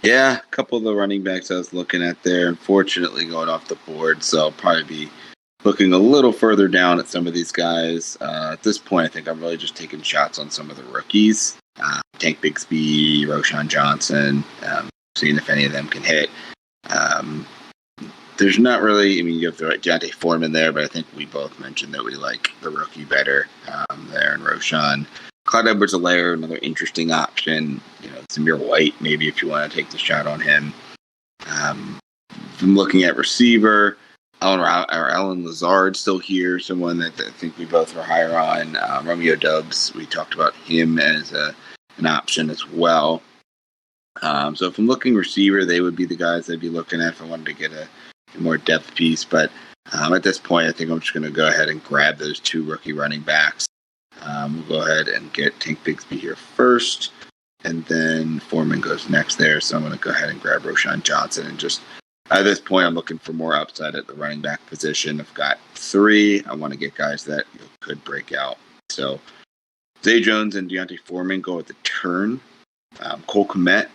Yeah, a couple of the running backs I was looking at there, unfortunately going off the board, so I'll probably be looking a little further down at some of these guys. At this point, I think I'm really just taking shots on some of the rookies. Tank Bigsby, Roshan Johnson, seeing if any of them can hit. There's not really, you have the right Deontay Foreman there, but I think we both mentioned that we like the rookie better there in Roshan. Clyde Edwards-Helaire, another interesting option. Zamir White, maybe if you want to take the shot on him. I'm looking at receiver. Alan Lazard still here, someone that I think we both were higher on. Romeo Doubs, we talked about him as an option as well. So if I'm looking receiver, they would be the guys I'd be looking at if I wanted to get a more depth piece. But at this point, I think I'm just going to go ahead and grab those two rookie running backs. We'll go ahead and get Tank Bigsby here first, and then Foreman goes next there. So I'm going to go ahead and grab Roshan Johnson and just at this point, I'm looking for more upside at the running back position. I've got three. I want to get guys that could break out. So Zay Jones and Deontay Foreman go at the turn. Cole Kmet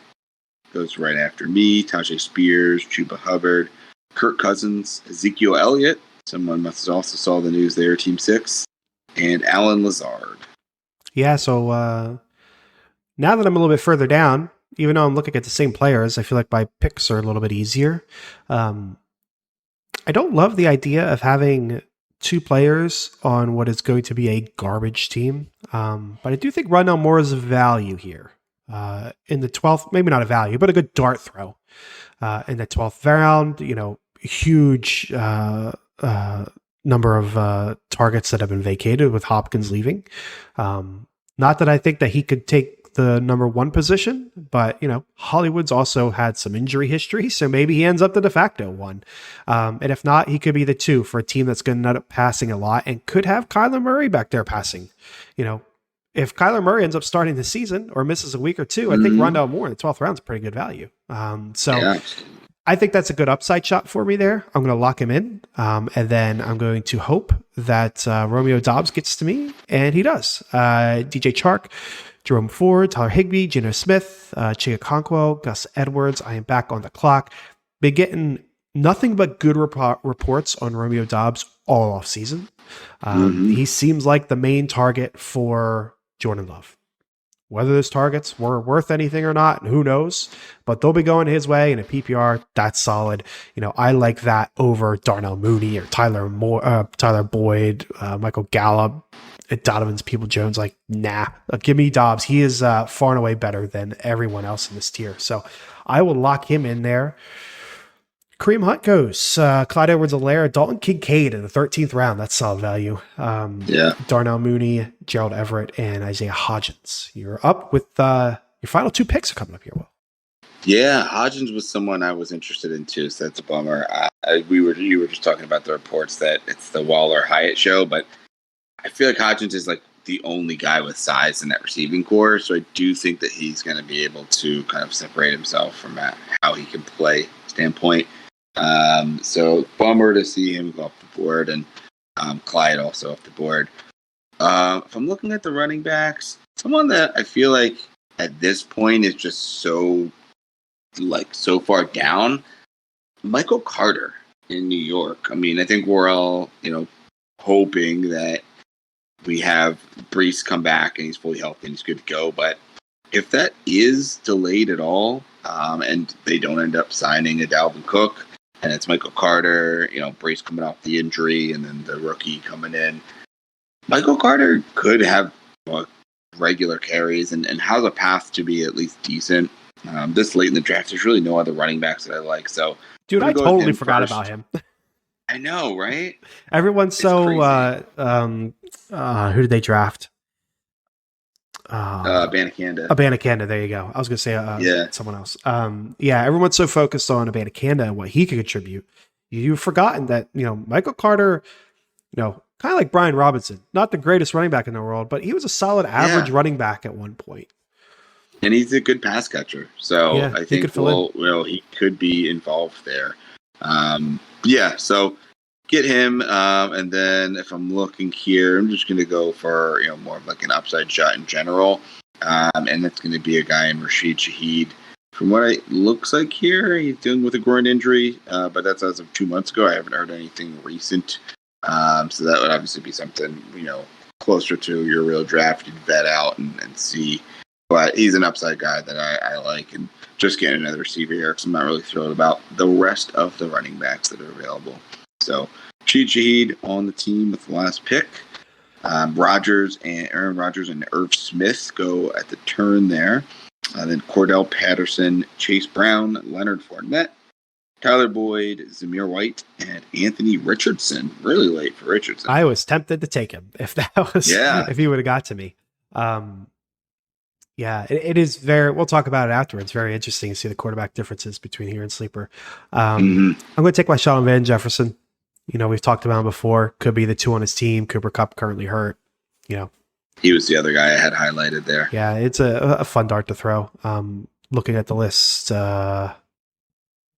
goes right after me. Tajay Spears, Chuba Hubbard, Kirk Cousins, Ezekiel Elliott. Someone must have also saw the news there, Team 6. And Alan Lazard. Yeah, so now that I'm a little bit further down, even though I'm looking at the same players, I feel like my picks are a little bit easier. I don't love the idea of having two players on what is going to be a garbage team. But I do think Rondale Moore is a value here. In the 12th, maybe not a value, but a good dart throw. In the 12th round, huge number of targets that have been vacated with Hopkins leaving. Not that I think that he could take the number one position, but Hollywood's also had some injury history, so maybe he ends up the de facto one. And if not, he could be the two for a team that's going to end up passing a lot and could have Kyler Murray back there passing. If Kyler Murray ends up starting the season or misses a week or two, I think Rondale Moore in the 12th round is a pretty good value. I think that's a good upside shot for me there. I'm going to lock him in, and then I'm going to hope that Romeo Dobbs gets to me, and he does. DJ Chark, Jerome Ford, Tyler Higbee, Geno Smith, Chiga Conquo, Gus Edwards. I am back on the clock. Been getting nothing but good reports on Romeo Dobbs all off season. He seems like the main target for Jordan Love. Whether those targets were worth anything or not, who knows? But they'll be going his way in a PPR. That's solid. I like that over Darnell Mooney or Tyler Boyd, Michael Gallup, Donovan's People-Jones. Like, nah. Give me Dobbs. He is far and away better than everyone else in this tier. So I will lock him in there. Kareem Hunt goes. Clyde Edwards-Helaire, Dalton Kincaid in the 13th round. That's solid value. Darnell Mooney, Gerald Everett, and Isaiah Hodgins. You're up with your final 2 picks are coming up here, Will. Yeah, Hodgins was someone I was interested in too, so that's a bummer. You were just talking about the reports that it's the Waller Hyatt show, but I feel like Hodgins is like the only guy with size in that receiving core, so I do think that he's going to be able to kind of separate himself from how he can play standpoint. So bummer to see him go off the board, and Clyde also off the board. If I'm looking at the running backs, someone that I feel like at this point is just so far down, Michael Carter in New York. I mean, I think we're all, hoping that we have Brees come back and he's fully healthy and he's good to go. But if that is delayed at all, and they don't end up signing a Dalvin Cook, and it's Michael Carter, Brees coming off the injury, and then the rookie coming in, Michael Carter could have regular carries and has a path to be at least decent. This late in the draft, there's really no other running backs that I like. So, dude, I totally forgot about him. I know, right? Everyone's so who did they draft? Abanikanda. Abanikanda, there you go. I was going to say someone else. Everyone's so focused on Abanikanda and what he could contribute. You've forgotten that, Michael Carter, kind of like Brian Robinson, not the greatest running back in the world, but he was a solid average running back at one point. And he's a good pass catcher. So I think he could be involved there. So get him. And then if I'm looking here, I'm just going to go for, more of like an upside shot in general. And that's going to be a guy in Rashid Shaheed. From what it looks like here, he's dealing with a groin injury, but that's as of 2 months ago. I haven't heard anything recent. So that would obviously be something, closer to your real draft. You'd vet out and see. But he's an upside guy that I like, and just getting another receiver here because I'm not really thrilled about the rest of the running backs that are available. So, Shaheed on the team with the last pick. Aaron Rodgers and Irv Smith go at the turn there. Then Cordell Patterson, Chase Brown, Leonard Fournette, Tyler Boyd, Zamir White, and Anthony Richardson. Really late for Richardson. I was tempted to take him if he would have got to me. It is very, we'll talk about it afterwards. It's very interesting to see the quarterback differences between here and Sleeper. I'm going to take my shot on Van Jefferson. We've talked about him before. Could be the 2 on his team. Cooper Kupp currently hurt. He was the other guy I had highlighted there. Yeah, it's a fun dart to throw. Looking at the list,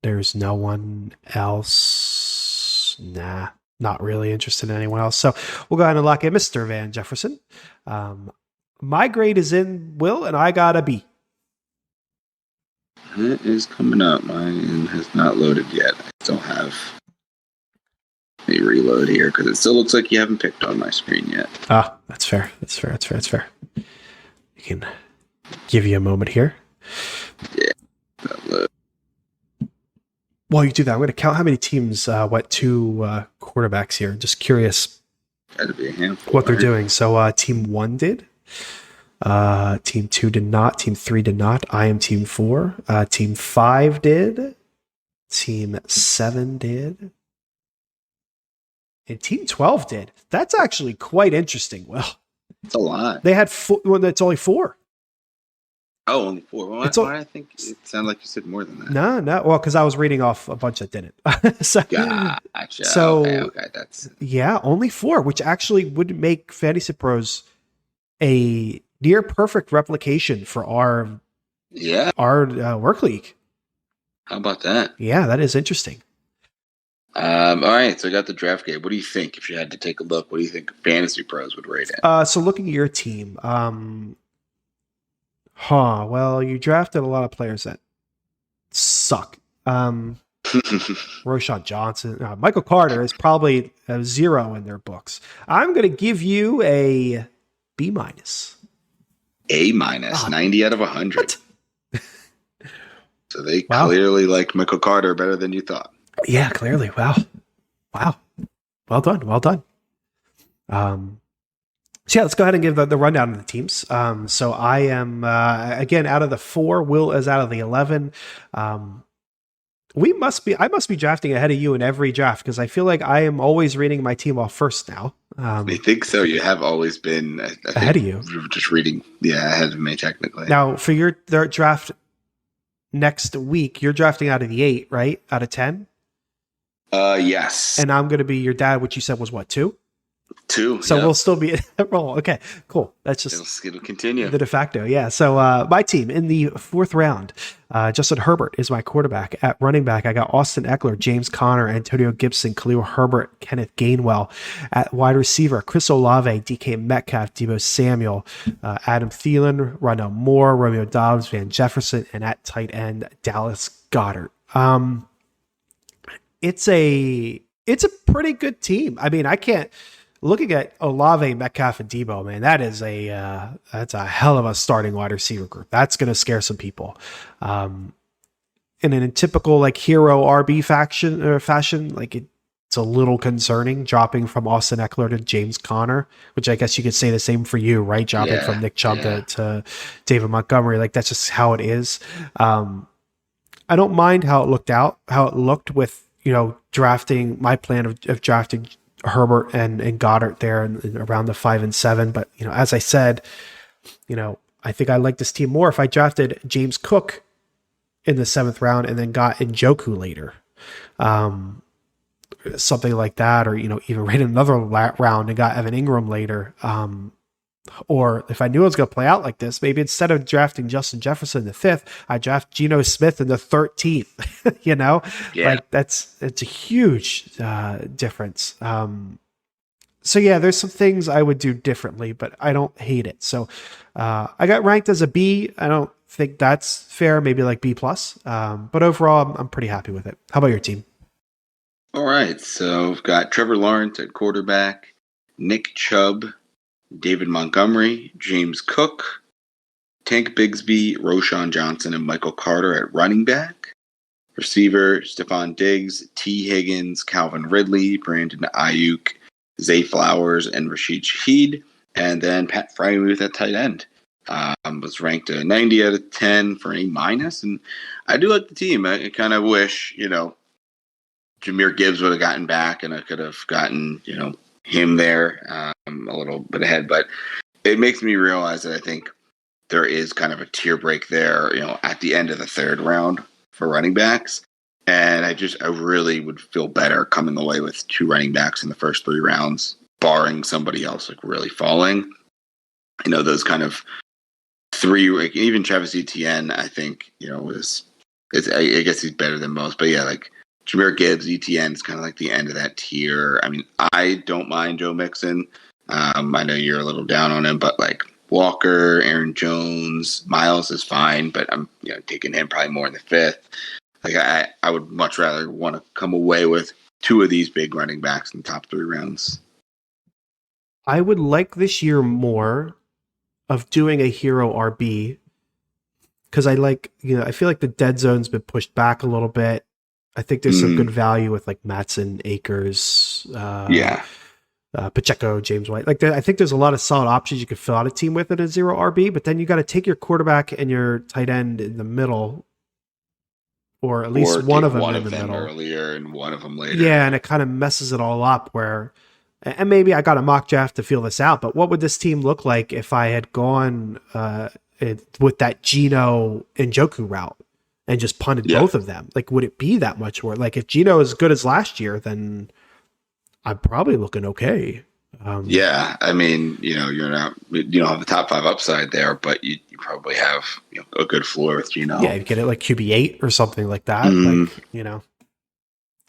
there's no one else. Nah, not really interested in anyone else. So we'll go ahead and lock in Mr. Van Jefferson. My grade is in, Will, and I got a B. It is coming up. Mine has not loaded yet. I still have a reload here because it still looks like you haven't picked on my screen yet. Ah, that's fair. That's fair. You can give you a moment here. Yeah. While you do that, I'm going to count how many teams went 2 quarterbacks here. Just curious Gotta be a handful, what they're doing. So team 1 did. Team 2 did not. Team 3 did not. I am team 4. Team 5 did. Team 7 did. And team 12 did. That's actually quite interesting. Well, it's a lot. They had 4. Well, it's only 4. Oh, only 4. Well, I think it sounded like you said more than that. No. Well, because I was reading off a bunch that didn't. Gotcha. So, okay. That's only 4, which actually would make Fantasy Pros a near perfect replication for our work league. How about that? Yeah, that is interesting. All right, so I got the draft game. What do you think if you had to take a look? What do you think Fantasy Pros would rate it? So looking at your team, well, you drafted a lot of players that suck. Roshan Johnson, Michael Carter is probably a 0 in their books. I'm going to give you a B minus. A minus, 90 out of 100. What? So they Wow. clearly like Michael Carter better than you thought. Yeah, clearly. Wow. Well done. So yeah, let's go ahead and give the rundown of the teams. So I am again out of the 4. Will is out of the 11. I must be drafting ahead of you in every draft because I feel like I am always reading my team off first now. I think so. You have always been ahead of you. You were just reading, ahead of me technically. Now for your draft next week, you're drafting out of the 8, right? Out of 10. Yes. And I'm going to be your dad, which you said was what, 2? 2. So we'll still be at roll. Okay, cool. That's just it'll continue. The de facto, yeah. So my team in the 4th round, Justin Herbert is my quarterback. At running back, I got Austin Eckler, James Conner, Antonio Gibson, Khalil Herbert, Kenneth Gainwell. At wide receiver, Chris Olave, DK Metcalf, Deebo Samuel, Adam Thielen, Rondell Moore, Romeo Dobbs, Van Jefferson, and at tight end, Dallas Goedert. It's a pretty good team. I mean, I can't. Looking at Olave, Metcalf, and Debo, man, that's a hell of a starting wide receiver group. That's going to scare some people. And in a typical like hero RB fashion, like it's a little concerning dropping from Austin Eckler to James Conner, which I guess you could say the same for you, right? Dropping from Nick Chubb to David Montgomery, like that's just how it is. I don't mind how it looked with drafting my plan of drafting Herbert and Goddard there and around the 5 and 7. But, as I said, I think I like this team more if I drafted James Cook in the 7th round and then got Njoku later. Something like that, or, even ran another round and got Evan Ingram later. Or if I knew it was going to play out like this, maybe instead of drafting Justin Jefferson in the 5th, I draft Geno Smith in the 13th, like it's a huge difference. So yeah, there's some things I would do differently, but I don't hate it. So I got ranked as a B. I don't think that's fair. Maybe like B plus. But overall, I'm pretty happy with it. How about your team? All right. So we've got Trevor Lawrence at quarterback, Nick Chubb, David Montgomery, James Cook, Tank Bigsby, Roshan Johnson, and Michael Carter at running back. Receiver, Stephon Diggs, T. Higgins, Calvin Ridley, Brandon Ayuk, Zay Flowers, and Rashid Shaheed. And then Pat Freiermuth at tight end. Was ranked a 90 out of 10 for A minus. And I do like the team. I kind of wish, Jahmyr Gibbs would have gotten back and I could have gotten, him there a little bit ahead, but it makes me realize that I think there is kind of a tier break there, at the end of the 3rd round for running backs. And I really would feel better coming away with 2 running backs in the first 3 rounds, barring somebody else like really falling. Those kind of 3, like even Travis Etienne, I think, I guess he's better than most, but yeah, like Jahmyr Gibbs, Etienne is kind of like the end of that tier. I mean, I don't mind Joe Mixon. I know you're a little down on him, but like Walker, Aaron Jones, Miles is fine, but I'm taking him probably more in the 5th. Like I would much rather want to come away with 2 of these big running backs in the top 3 rounds. I would like this year more of doing a hero RB because I feel like the dead zone's been pushed back a little bit. I think there's some good value with like Matson, Akers, Pacheco, James White. Like I think there's a lot of solid options you could fill out a team with in a 0 RB, but then you got to take your quarterback and your tight end in the middle, or at least one of them in the middle earlier and one of them later. Yeah, and it kind of messes it all up. And maybe I got a mock draft to feel this out, but what would this team look like if I had gone with that Geno Njoku route? And just punted both of them. Like, would it be that much more? Like, if Geno is as good as last year, then I'm probably looking okay. I mean, you don't have the top 5 upside there, but you probably have a good floor with Geno. Yeah, you get it like QB8 or something like that. Like,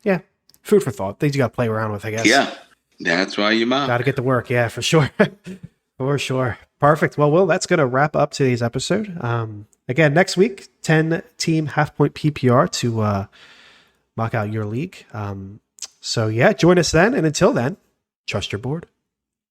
yeah. food for thought. Things you got to play around with, I guess. Yeah, that's why you mock. Got to get to work. Yeah, for sure. For sure. Perfect. Well, Will, that's going to wrap up today's episode. Again, next week, 10-team half-point PPR to mock out your league. So, yeah, join us then. And until then, trust your board.